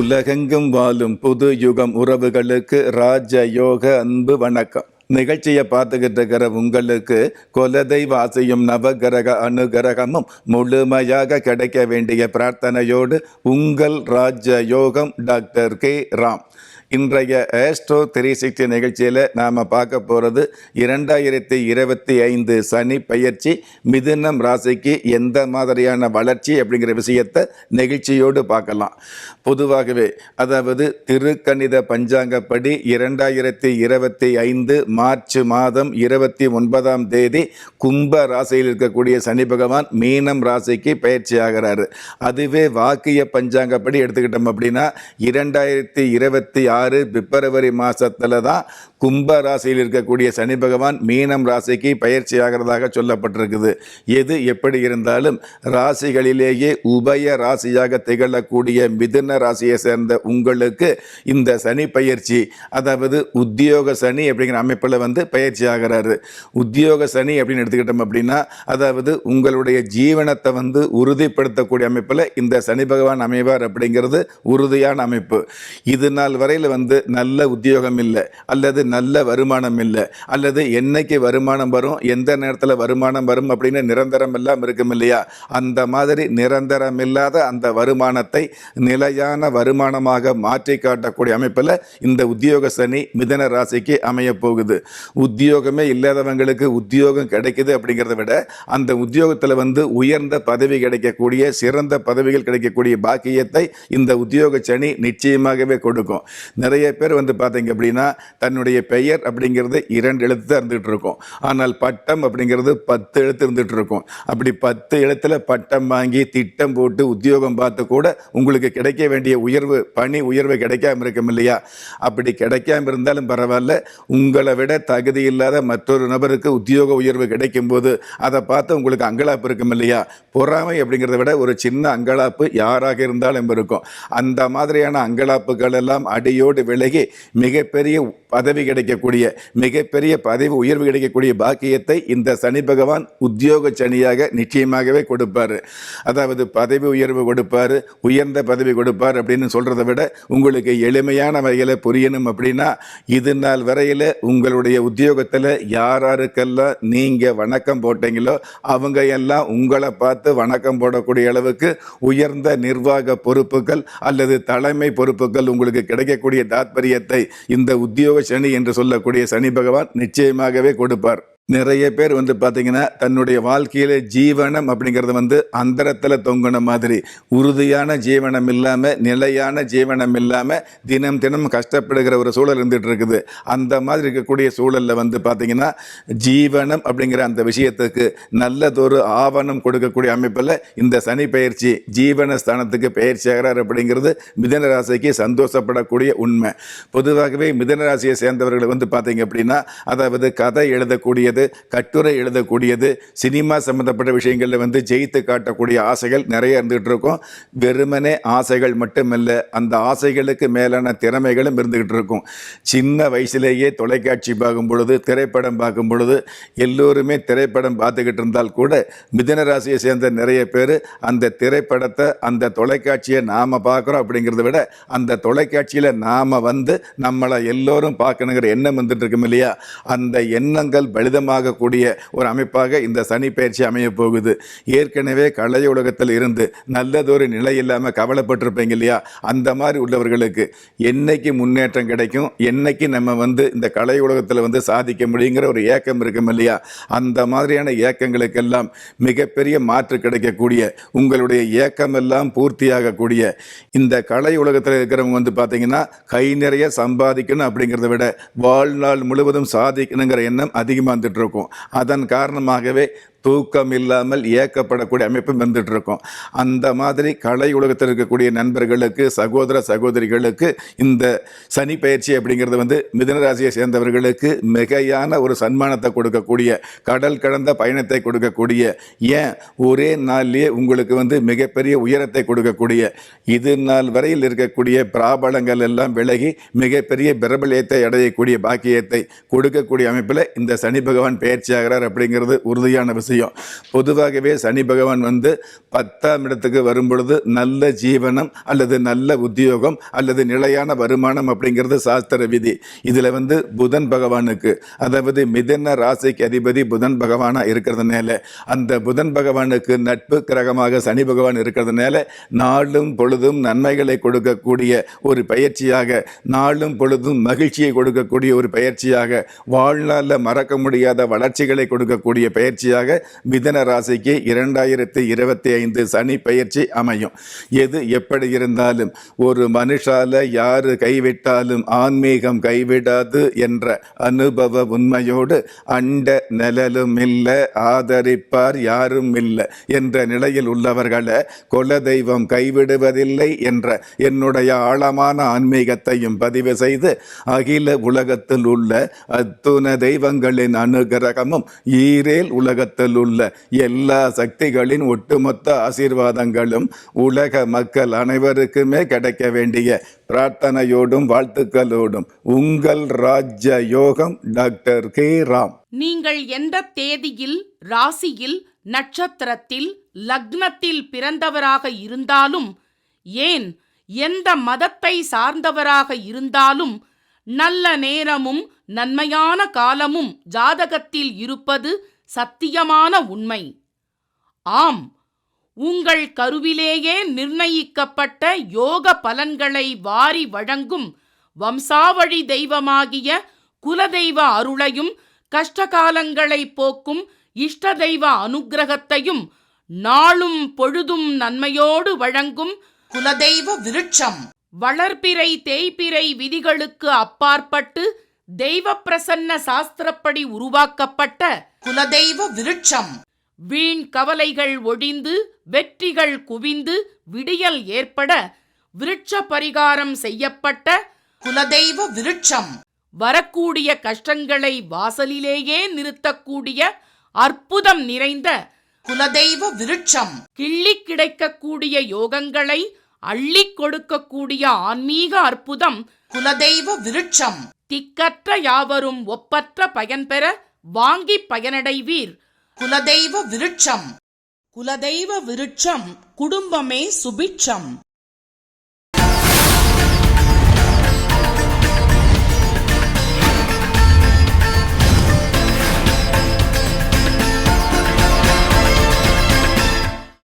உலகெங்கும் வாழும் புது யுகம் உறவுகளுக்கு ராஜ யோக அன்பு வணக்கம். நிகழ்ச்சியை பார்த்துக்கிட்டு இருக்கிற உங்களுக்கு குலதெய்வ ஆசையும் நவகிரக அனுகிரகமும் முழுமையாக கிடைக்க வேண்டிய பிரார்த்தனையோடு உங்கள் ராஜ யோகம் டாக்டர் கே ராம். இன்றைய ஆஸ்ட்ரோ 360 நிகழ்ச்சியில் நாம் பார்க்க போகிறது 2025 சனி பயிற்சி மிதுனம் ராசிக்கு எந்த மாதிரியான வளர்ச்சி அப்படிங்கிற விஷயத்தை நிகழ்ச்சியோடு பார்க்கலாம். பொதுவாகவே அதாவது திருக்கணித பஞ்சாங்கப்படி 2025 மார்ச் மாதம் 29ஆம் தேதி கும்ப ராசியில் இருக்கக்கூடிய சனி பகவான் மீனம் ராசிக்கு பயிற்சி ஆகிறாரு. அதுவே வாக்கிய பஞ்சாங்கப்படி எடுத்துக்கிட்டோம் அப்படின்னா 2026 பிப்ரவரி மாசத்துல தான் கும்ப ராசியில் இருக்கக்கூடிய சனி பகவான் மீனம் ராசிக்கு பயிற்சி ஆகிறதாக சொல்லப்பட்டிருக்குது. எது எப்படி இருந்தாலும் ராசிகளிலேயே உபய ராசியாக திகழக்கூடிய மிதுன ராசியை சேர்ந்த உங்களுக்கு இந்த சனி பயிற்சி, அதாவது உத்தியோக சனி அப்படிங்கிற அமைப்பில் பயிற்சி ஆகிறாரு. உத்தியோக சனி அப்படின்னு எடுத்துக்கிட்டோம் அப்படின்னா அதாவது உங்களுடைய ஜீவனத்தை உறுதிப்படுத்தக்கூடிய அமைப்பில் இந்த சனி பகவான் அமைவார் அப்படிங்கிறது உறுதியான அமைப்பு. இது நாள் வரையில் நல்ல உத்தியோகம் இல்லை, அல்லது நல்ல வருமானம் இல்லை, அல்லது என்னைக்கு வருமானம் வரும், எந்த நேரத்தில் வருமானம் வரும் அப்படின்னு நிரந்தரம் எல்லாம் இருக்கும் இல்லையா, அந்த மாதிரி நிரந்தரம் இல்லாத அந்த வருமானத்தை நிலையான வருமானமாக மாற்றி காட்டக்கூடிய அமைப்பில் இந்த உத்தியோக சனி மிதுன ராசிக்கு அமைய போகுது. உத்தியோகமே இல்லாதவங்களுக்கு உத்தியோகம் கிடைக்குது அப்படிங்கிறத விட அந்த உத்தியோகத்தில் உயர்ந்த பதவி கிடைக்கக்கூடிய, சிறந்த பதவிகள் கிடைக்கக்கூடிய பாக்கியத்தை இந்த உத்தியோக சனி நிச்சயமாகவே கொடுக்கும். நிறைய பேர் பார்த்தீங்க அப்படின்னா தன்னுடைய பெயர் அப்படிங்கிறது 2 எழுத்து தான் இருந்துகிட்டு இருக்கும், ஆனால் பட்டம் அப்படிங்கிறது 10 எழுத்து இருந்துகிட்டு இருக்கும். அப்படி 10 எழுத்துல பட்டம் வாங்கி திட்டம் போட்டு உத்தியோகம் பார்த்து கூட உங்களுக்கு கிடைக்க வேண்டிய உயர்வு, பணி உயர்வு கிடைக்காம இருக்கும் இல்லையா. அப்படி கிடைக்காம இருந்தாலும் பரவாயில்ல, உங்களை விட தகுதி இல்லாத மற்றொரு நபருக்கு உத்தியோக உயர்வு கிடைக்கும் போது அதை பார்த்து உங்களுக்கு அங்கலாப்பு இருக்கும் இல்லையா. பொறாமை அப்படிங்கிறத விட ஒரு சின்ன அங்கலாப்பு யாராக இருந்தாலும் இருக்கும். அந்த மாதிரியான அங்கலாப்புகள் எல்லாம் அடியோடு விலகி மிகப்பெரிய பதவி கிடைக்கக்கூடிய, மிகப்பெரிய பதவி உயர்வு கிடைக்கக்கூடிய பாக்கியத்தை இந்த சனி பகவான் உத்தியோக சனியாக நிச்சயமாகவே கொடுப்பார். அதாவது பதவி உயர்வு கொடுப்பார், உயர்ந்த பதவி கொடுப்பார் அப்படின்னு சொல்கிறத விட உங்களுக்கு எளிமையான வகையில் புரியணும் அப்படின்னா, இது நாள் வரையில் உங்களுடைய உத்தியோகத்தில் யாராருக்கெல்லாம் நீங்கள் வணக்கம் போட்டீங்களோ அவங்க எல்லாம் உங்களை பார்த்து வணக்கம் போடக்கூடிய அளவுக்கு உயர்ந்த நிர்வாக பொறுப்புகள் அல்லது தலைமை பொறுப்புகள் உங்களுக்கு கிடைக்கக்கூடிய தாத்பரியத்தை இந்த உத்தியோக சனி என்று சொல்லக்கூடிய சனி பகவான் நிச்சயமாகவே கொடுப்பார். நிறைய பேர் பார்த்தீங்கன்னா தன்னுடைய வாழ்க்கையில் ஜீவனம் அப்படிங்கிறது அந்தரத்தில் தொங்கின மாதிரி, உறுதியான ஜீவனம் இல்லாமல், நிலையான ஜீவனம் இல்லாமல் தினம் தினம் கஷ்டப்படுகிற ஒரு சூழல் இருந்துகிட்டு இருக்குது. அந்த மாதிரி இருக்கக்கூடிய சூழலில் பார்த்தீங்கன்னா ஜீவனம் அப்படிங்கிற அந்த விஷயத்துக்கு நல்லதொரு ஆவணம் கொடுக்கக்கூடிய அமைப்பில் இந்த சனி பயிற்சி ஜீவன ஸ்தானத்துக்கு பயிற்சி ஆகிறார் அப்படிங்கிறது மிதுன ராசிக்கு சந்தோஷப்படக்கூடிய உண்மை. பொதுவாகவே மிதுன ராசியை சேர்ந்தவர்கள் பார்த்தீங்க அப்படின்னா அதாவது கதை எழுதக்கூடியது, கட்டுரை எழுதக்கூடியது, சினிமா சம்பந்தப்பட்ட விஷயங்களில் ஜெயித்து காட்டக்கூடிய ஆசைகள் நிறைய இருந்துகிட்டு இருக்கும். வெறுமனே ஆசைகள் மட்டுமல்ல, அந்த ஆசைகளுக்கு மேலான திறமைகளும் இருந்துகிட்டு இருக்கும். சின்ன வயசுலேயே தொலைக்காட்சி பார்க்கும் பொழுது, திரைப்படம் பார்க்கும் பொழுது, எல்லோருமே திரைப்படம் பார்த்துக்கிட்டு இருந்தால் கூட மிதுன ராசியை சேர்ந்த நிறைய பேர் அந்த திரைப்படத்தை, அந்த தொலைக்காட்சியை நாம் பார்க்குறோம் அப்படிங்கிறத விட அந்த தொலைக்காட்சியில் நாம் நம்மளை எல்லோரும் பார்க்கணுங்கிற எண்ணம் வந்துட்டு இருக்கும் இல்லையா. அந்த எண்ணங்கள் பலிதம் கூடிய ஒரு அமைப்பாக இந்த சனி பயிற்சி அமைய போகுது. ஏற்கனவே கலை உலகத்தில் இருந்து நல்லதொரு நிலை இல்லாமல் கவலைப்பட்டிருப்பீங்க இல்லையா, அந்த மாதிரி உள்ளவர்களுக்கு என்னைக்கு முன்னேற்றம் கிடைக்கும், என்னைக்கு நம்ம இந்த கலை உலகத்தில் சாதிக்க முடியுங்கிற ஒரு ஏக்கம் இருக்கும் இல்லையா, அந்த மாதிரியான ஏக்கங்களுக்கெல்லாம் மிகப்பெரிய மாற்று கிடைக்கக்கூடிய, உங்களுடைய ஏக்கமெல்லாம் பூர்த்தியாகக்கூடிய, இந்த கலை உலகத்தில் இருக்கிறவங்க பார்த்தீங்கன்னா கை நிறைய சம்பாதிக்கணும் அப்படிங்கிறத விட வாழ்நாள் முழுவதும் சாதிக்கணுங்கிற எண்ணம் அதிகமாக இருக்கும். அதன் காரணமாகவே தூக்கம் இல்லாமல் ஏக்கப்படக்கூடிய அமைப்பும் வந்துட்டு இருக்கும். அந்த மாதிரி கலை உலகத்தில் இருக்கக்கூடிய நண்பர்களுக்கு, சகோதர சகோதரிகளுக்கு இந்த சனி பயிற்சி அப்படிங்கிறது மிதுன ராசியை சேர்ந்தவர்களுக்கு மிகையான ஒரு சன்மானத்தை கொடுக்கக்கூடிய, கடல் கடந்த பயணத்தை கொடுக்கக்கூடிய, ஏன் ஒரே நாள்லேயே உங்களுக்கு மிகப்பெரிய உயரத்தை கொடுக்கக்கூடிய, இது நாள் வரையில் இருக்கக்கூடிய பிராபலங்கள் எல்லாம் விலகி மிகப்பெரிய பிரபலயத்தை அடையக்கூடிய பாக்கியத்தை கொடுக்கக்கூடிய அமைப்பில் இந்த சனி பகவான் பயிற்சி ஆகிறார் அப்படிங்கிறது உறுதியான விஷயம். விஷயம். பொதுவாகவே சனி பகவான் 10ஆம் இடத்துக்கு வரும் பொழுது நல்ல ஜீவனம் அல்லது நல்ல உத்தியோகம் அல்லது நிலையான வருமானம் அப்படிங்கிறது சாஸ்திர விதி. இதில் புதன் பகவானுக்கு, அதாவது மிதுன ராசிக்கு அதிபதி புதன் பகவானா இருக்கிறதுனால, அந்த புதன் பகவானுக்கு நட்பு கிரகமாக சனி பகவான் இருக்கிறதுனால நாளும் பொழுதும் நன்மைகளை கொடுக்கக்கூடிய ஒரு பயிற்சியாக, நாளும் பொழுதும் மகிழ்ச்சியை கொடுக்கக்கூடிய ஒரு பயிற்சியாக, வாழ்நாளில் மறக்க முடியாத வளர்ச்சிகளை கொடுக்கக்கூடிய பயிற்சியாக மிதுன ராசிக்கு 2025 சனி பயிற்சி அமையும். எது எப்படி இருந்தாலும் ஒரு மனுஷால யாரு கைவிட்டாலும் ஆன்மீகம் கைவிடாது என்ற அனுபவ உண்மையோடு அண்ட நிழலும் இல்லை, ஆதரிப்பார் யாரும் இல்லை என்ற நிலையில் உள்ளவர்களை குலதெய்வம் கைவிடுவதில்லை என்ற என்னுடைய ஆழமான ஆன்மீகத்தையும் பதிவு செய்து, அகில உலகத்தில் உள்ள அத்துண தெய்வங்களின் அனுகிரகமும் ஈரேல் உலகத்தில் உள்ள எல்லா சக்திகளின் ஒட்டுமொத்த ஆசீர்வாதங்களும் உலக மக்கள் அனைவருக்குமே கிடைக்க வேண்டிய பிரார்த்தனையோடும் வாழ்த்துக்களோடும் உங்கள் ராஜ்ய யோகம் டாக்டர் கே ராம். நீங்கள் எந்த தேதியில், ராசியில், நட்சத்திரத்தில், லக்னத்தில் பிறந்தவராக இருந்தாலும், ஏன் எந்த மதத்தை சார்ந்தவராக இருந்தாலும், நல்ல நேரமும் நன்மையான காலமும் ஜாதகத்தில் இருப்பது சத்தியமான உண்மை. ஆம், உங்கள் கருவிலேயே நிர்ணயிக்கப்பட்ட யோக பலன்களை வாரி வழங்கும் வம்சாவழி தெய்வமாகிய குலதெய்வ அருளையும், கஷ்டகாலங்களை போக்கும் இஷ்ட தெய்வ அனுக்கிரகத்தையும் நாளும் பொழுதும் நன்மையோடு வழங்கும் குலதெய்வ விருட்சம், வளர்பிறை தேய்பிறை விதிகளுக்கு அப்பாற்பட்டு தெய்வ பிரசன்ன சாஸ்திரப்படி உருவாக்கப்பட்ட குலதெய்வ விருட்சம், வீண் கவலைகள் ஒழிந்து வெற்றிகள் குவிந்து விடியல் ஏற்பட விருட்ச பரிகாரம் செய்யப்பட்ட குலதெய்வ விருட்சம், வரக்கூடிய கஷ்டங்களை வாசலிலேயே நிறுத்தக்கூடிய அற்புதம் நிறைந்த குலதெய்வ விருட்சம், கிள்ளி கிடைக்கக்கூடிய யோகங்களை அள்ளி கொடுக்கக்கூடிய ஆன்மீக அற்புதம் குலதெய்வ விருட்சம், திக்கற்ற யாவரும் ஒப்பற்ற பயன்பெற வாங்கி பயனடைவீர் குலதெய்வ விருட்சம். குலதெய்வ விருட்சம், குடும்பமே சுபிட்சம்.